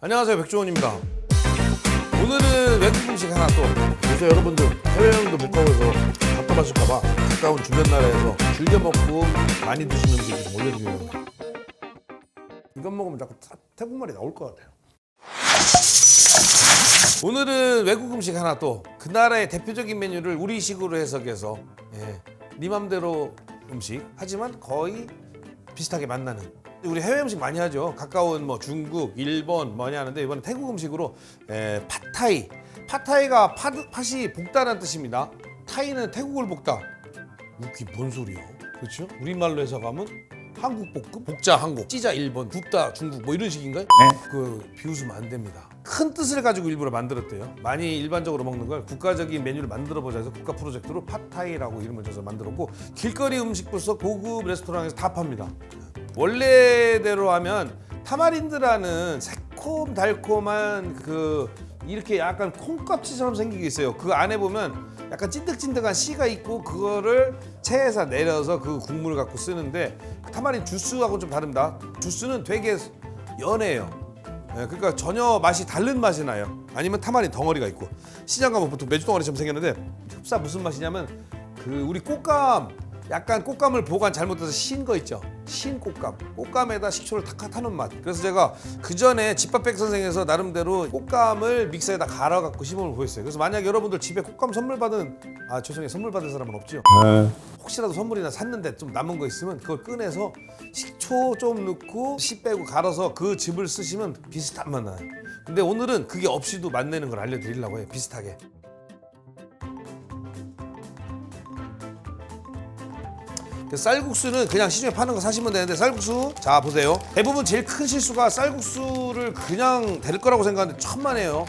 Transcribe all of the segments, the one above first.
안녕하세요, 백종원입니다. 오늘은 외국 음식 하나 또 요새 여러분들 해외여행도 못 가고 해서 답답하실까봐 가까운 주변 나라에서 즐겨 먹고 많이 드시는 음식 좀 올려드리려고. 이것 먹으면 자꾸 태국말이 나올 것 같아요. 오늘은 외국 음식 하나 또 그 나라의 대표적인 메뉴를 우리식으로 해석해서 네 맘대로 음식 하지만 거의 비슷하게 만나는, 우리 해외 음식 많이 하죠. 가까운 뭐 중국, 일본 뭐냐 하는데 이번에 태국 음식으로 팟타이. 팟타이가 팥이 볶다는 뜻입니다. 타이는 태국을 볶다. 웃기 뭔 소리야? 그렇죠? 우리말로 해석하면 한국 볶음, 볶자 한국, 찌자 일본, 굽다 중국 뭐 이런 식인가요? 네. 그 비웃으면 안 됩니다. 큰 뜻을 가지고 일부러 만들었대요. 많이 일반적으로 먹는 걸 국가적인 메뉴를 만들어 보자 해서 국가 프로젝트로 팟타이라고 이름을 줘서 만들었고, 길거리 음식부터 고급 레스토랑에서 다 팝니다. 원래대로 하면 타마린드라는 새콤달콤한 그 이렇게 약간 콩깍지처럼 생긴 게 있어요. 그 안에 보면 약간 찐득찐득한 씨가 있고 그거를 체에서 내려서 그 국물을 갖고 쓰는데, 타마린 주스하고는 좀 다릅니다. 주스는 되게 연해요. 그러니까 전혀 맛이 다른 맛이 나요. 아니면 타마린 덩어리가 있고, 시장 가면 보통 메주 덩어리처럼 생겼는데 흡사 무슨 맛이냐면 그 우리 꽃감, 약간 꽃감을 보관 잘못해서 신 거 있죠. 신 꽃감. 꽃감에다 식초를 탁 타는 맛. 그래서 제가 그 전에 집밥백 선생에서 나름대로 꽃감을 믹서에다 갈아 갖고 시범을 보였어요. 그래서 만약 여러분들 집에 꽃감 선물 받은, 죄송해요, 선물 받은 사람은 없죠. 혹시라도 선물이나 샀는데 좀 남은 거 있으면 그걸 꺼내서 식초 좀 넣고 씨 빼고 갈아서 그 즙을 쓰시면 비슷한 맛 나요. 근데 오늘은 그게 없이도 맛내는 걸 알려드리려고 해요. 비슷하게. 쌀국수는 그냥 시중에 파는 거 사시면 되는데, 쌀국수 자 보세요. 대부분 제일 큰 실수가 쌀국수를 그냥 될 거라고 생각하는데 천만에요.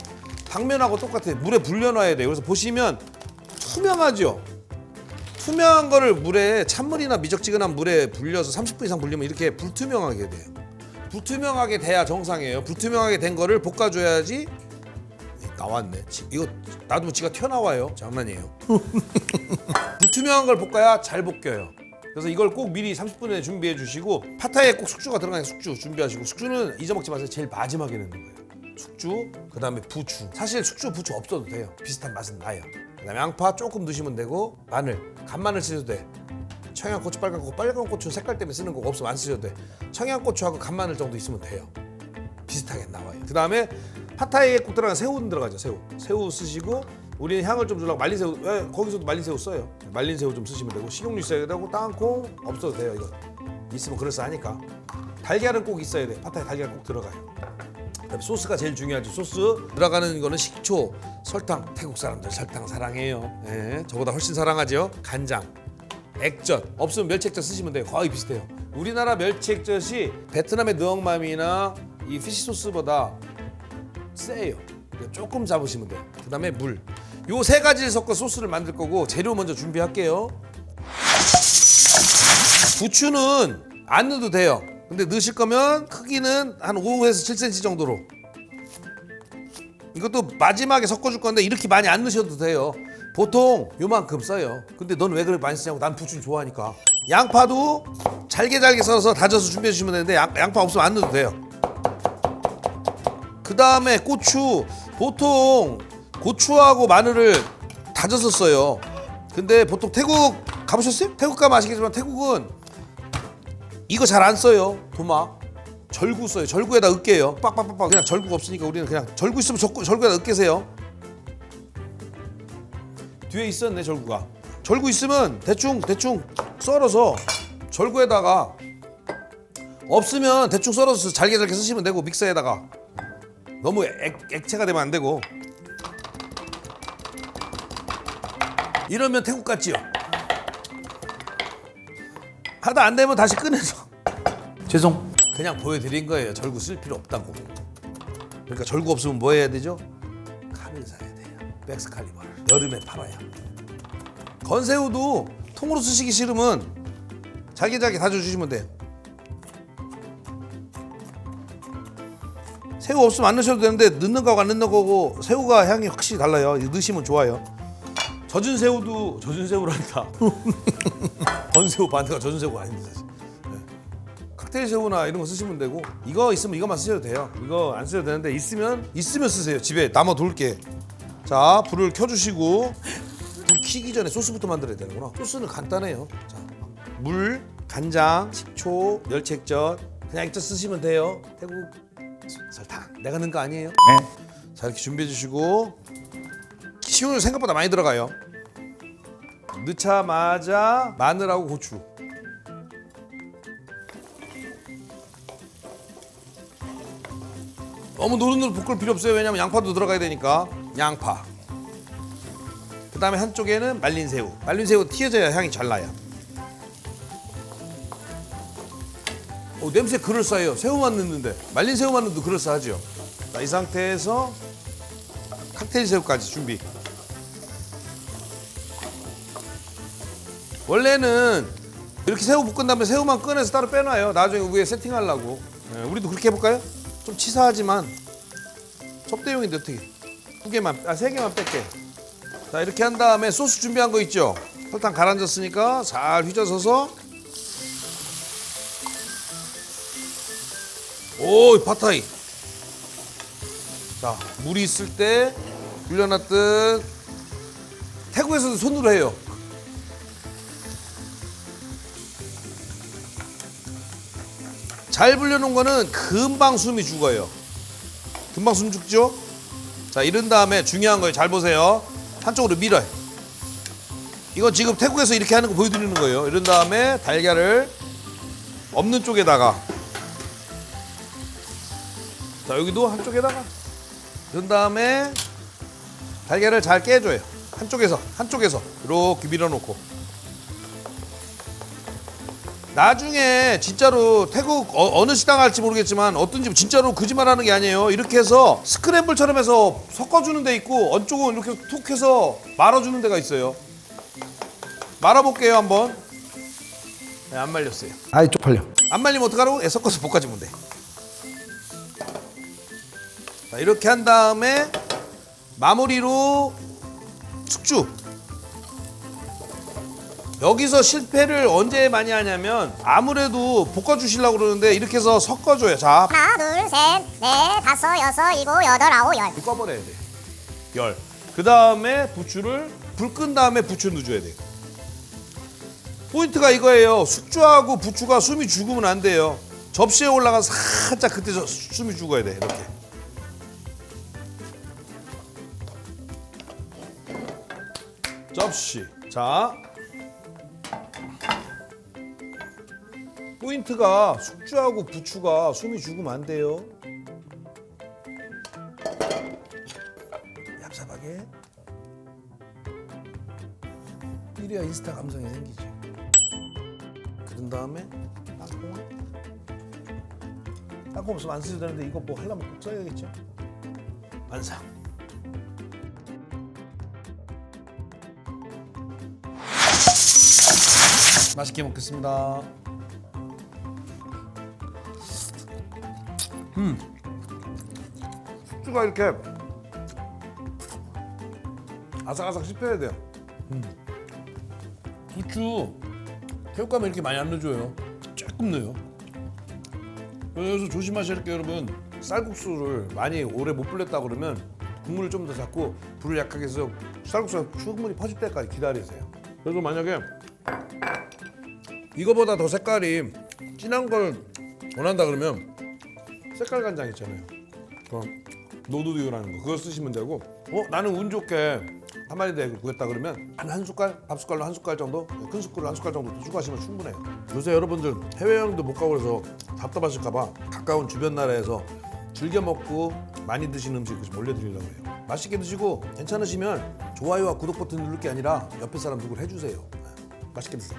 당면하고 똑같아요. 물에 불려놔야 돼요. 그래서 보시면 투명하죠. 투명한 거를 물에, 찬물이나 미적지근한 물에 불려서 30분 이상 불리면 이렇게 불투명하게 돼요. 불투명하게 돼야 정상이에요. 불투명하게 된 거를 볶아줘야지. 나왔네. 이거 놔두면 지가 튀어나와요. 장난이에요. 불투명한 걸 볶아야 잘 볶여요. 그래서 이걸 꼭 미리 30분 전에 준비해 주시고, 팟타이에 꼭 숙주가 들어가는 숙주 준비하시고, 숙주는 잊어먹지 마세요. 제일 마지막에 넣는 거예요. 숙주, 그 다음에 부추. 사실 숙주, 부추 없어도 돼요. 비슷한 맛은 나요. 그 다음에 양파 조금 넣으시면 되고, 마늘, 간마늘 쓰셔도 돼. 청양고추, 빨간 고추 색깔 때문에 쓰는 거 없으면 안 쓰셔도 돼. 청양고추하고 간마늘 정도 있으면 돼요. 비슷하게 나와요. 그 다음에 팟타이에 꼭 들어가는 새우 들어가죠. 새우 쓰시고, 우리는 향을 좀 주려고 말린 새우, 거기서도 말린 새우 써요. 말린 새우 좀 쓰시면 되고, 식용유 있어야 되고, 땅콩 없어도 돼요. 이거 있으면 그럴싸하니까. 달걀은 꼭 있어야 돼. 팟타이 달걀 꼭 들어가요. 그다음에 소스가 제일 중요하죠. 소스 들어가는 거는 식초, 설탕. 태국 사람들 설탕 사랑해요. 저보다 훨씬 사랑하죠. 간장, 액젓 없으면 멸치액젓 쓰시면 돼요. 거의 비슷해요. 우리나라 멸치액젓이 베트남의 느엉맘이나 이 피시 소스보다 세요. 조금 잡으시면 돼요. 그 다음에 물. 요 세 가지를 섞어 소스를 만들 거고, 재료 먼저 준비할게요. 부추는 안 넣어도 돼요. 근데 넣으실 거면 크기는 한 5에서 7cm 정도로. 이것도 마지막에 섞어줄 건데 이렇게 많이 안 넣으셔도 돼요. 보통 요만큼 써요. 근데 넌 왜 그렇게 많이 쓰냐고. 난 부추를 좋아하니까. 양파도 잘게 썰어서 다져서 준비해 주시면 되는데, 양파 없으면 안 넣어도 돼요. 그 다음에 고추. 보통 고추하고 마늘을 다져서 써요. 근데 보통 태국 가보셨어요? 태국 가면 아시겠지만 태국은 이거 잘 안 써요. 도마 절구 써요. 절구에다 으깨요. 빡빡빡빡. 그냥 절구가 없으니까 우리는 그냥 절구 있으면 절구에다 으깨세요. 뒤에 있었네 절구가. 절구 있으면 대충 썰어서 절구에다가, 없으면 대충 썰어서 잘게 쓰시면 되고, 믹서에다가. 너무 액체가 되면 안 되고. 이러면 태국 같지요? 하다 안 되면 다시 꺼내서. 죄송. 그냥 보여드린 거예요. 절구 쓸 필요 없다고. 그러니까 절구 없으면 뭐 해야 되죠? 칼을 사야 돼요. 백스칼리버. 여름에 팔아요. 건새우도 통으로 쓰시기 싫으면 잘게 다져주시면 돼요. 새우 없으면 안 넣으셔도 되는데, 넣는 거하고 안 넣는 거고 새우가 향이 확실히 달라요. 넣으시면 좋아요. 젖은 새우란다. 건새우 반대가 젖은 새우가 아닙니다. 칵테일 새우나 이런 거 쓰시면 되고 이거 있으면 이거만 쓰셔도 돼요. 이거 안 쓰셔도 되는데 있으면 쓰세요. 집에 남아 돌게. 자, 불을 켜주시고 불 켜기 전에 소스부터 만들어야 되는구나. 소스는 간단해요. 자, 물, 간장, 식초, 멸치액젓 그냥 액젓 쓰시면 돼요. 태국 설탕 내가 넣은 거 아니에요? 네. 자, 이렇게 준비해 주시고 식용유 생각보다 많이 들어가요. 넣자마자 마늘하고 고추. 너무 노릇노릇 볶을 필요 없어요. 왜냐면 양파도 들어가야 되니까. 양파. 그 다음에 한쪽에는 말린 새우. 말린 새우 튀어져야 향이 잘 나요. 냄새 그럴싸해요. 새우만 넣는데 말린 새우만 넣어도 그럴싸하죠. 자, 이 상태에서 칵테일 새우까지 준비. 원래는 이렇게 새우 볶은 다음에 새우만 꺼내서 따로 빼놔요. 나중에 위에 세팅하려고. 네, 우리도 그렇게 해볼까요? 좀 치사하지만 접대용인데 어떻게 세 개만 뺄게. 자, 이렇게 한 다음에 소스 준비한 거 있죠? 설탕 가라앉았으니까 잘 휘저어서 오, 팟타이. 자, 물이 있을 때 불려놨던 태국에서도 손으로 해요. 잘 불려놓은 거는 금방 숨이 죽어요. 금방 숨 죽죠? 자, 이런 다음에 중요한 거예요. 잘 보세요. 한쪽으로 밀어요. 이거 지금 태국에서 이렇게 하는 거 보여드리는 거예요. 이런 다음에 달걀을 없는 쪽에다가, 자, 여기도 한쪽에다가, 이런 다음에 달걀을 잘 깨줘요. 한쪽에서 이렇게 밀어놓고. 나중에 진짜로 태국 어느 식당 갈지 모르겠지만 어떤 집 진짜로 거짓말하는 게 아니에요. 이렇게 해서 스크램블처럼 해서 섞어주는 데 있고 안쪽은 이렇게 툭 해서 말아주는 데가 있어요. 말아볼게요 한번. 네, 안 말렸어요. 아이 쪽팔려. 안 말리면 어떡하라고? 섞어서 볶아주면 돼. 자, 이렇게 한 다음에 마무리로 숙주. 여기서 실패를 언제 많이 하냐면 아무래도 볶아주시려고 그러는데 이렇게 해서 섞어줘요. 자, 하나, 둘, 셋, 넷, 다섯, 여섯, 일곱, 여덟, 아홉, 열. 꺼버려야 돼. 열. 그 다음에 부추를 불 끈 다음에 부추 넣어줘야 돼. 포인트가 이거예요. 숙주하고 부추가 숨이 죽으면 안 돼요. 접시에 올라가서 살짝 그때 숨이 죽어야 돼. 이렇게. 접시. 자. 포인트가 숙주하고 부추가 숨이 죽으면 안 돼요. 얍삽하게. 이래야 인스타 감성이 생기지. 그런 다음에 땅콩 없으면 안 쓰셔도 되는데 이거 뭐 하려면 꼭 써야겠죠. 완성. 맛있게 먹겠습니다. 숙주가 이렇게 아삭아삭 씹혀야 돼요. 부추 태국 가면 이렇게 많이 안 넣어줘요. 조금 넣어요. 그래서 조심하셔야 할 게 여러분, 쌀국수를 많이 오래 못 불렸다 그러면 국물을 좀 더 잡고 불을 약하게 해서 쌀국수가 충분히 퍼질 때까지 기다리세요. 그래서 만약에 이거보다 더 색깔이 진한 걸 원한다 그러면 색깔 간장 있잖아요. 노두유라는 거 그거 쓰시면 되고, 나는 운 좋게 한 마리 대구 구했다 그러면 한 숟갈, 밥 숟갈로 한 숟갈 정도, 큰 숟갈로 한 숟갈 정도 더 추가하시면 충분해요. 요새 여러분들 해외여행도 못 가고 그래서 답답하실까봐 가까운 주변 나라에서 즐겨 먹고 많이 드시는 음식 좀 올려드리려고 해요. 맛있게 드시고 괜찮으시면 좋아요와 구독 버튼 누를 게 아니라 옆에 사람 누구를 해주세요. 맛있게 드세요.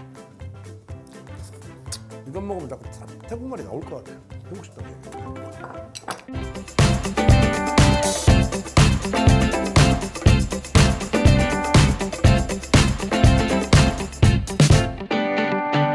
이것 먹으면 자꾸 태국말이 나올 것 같아요. 태국 식당에.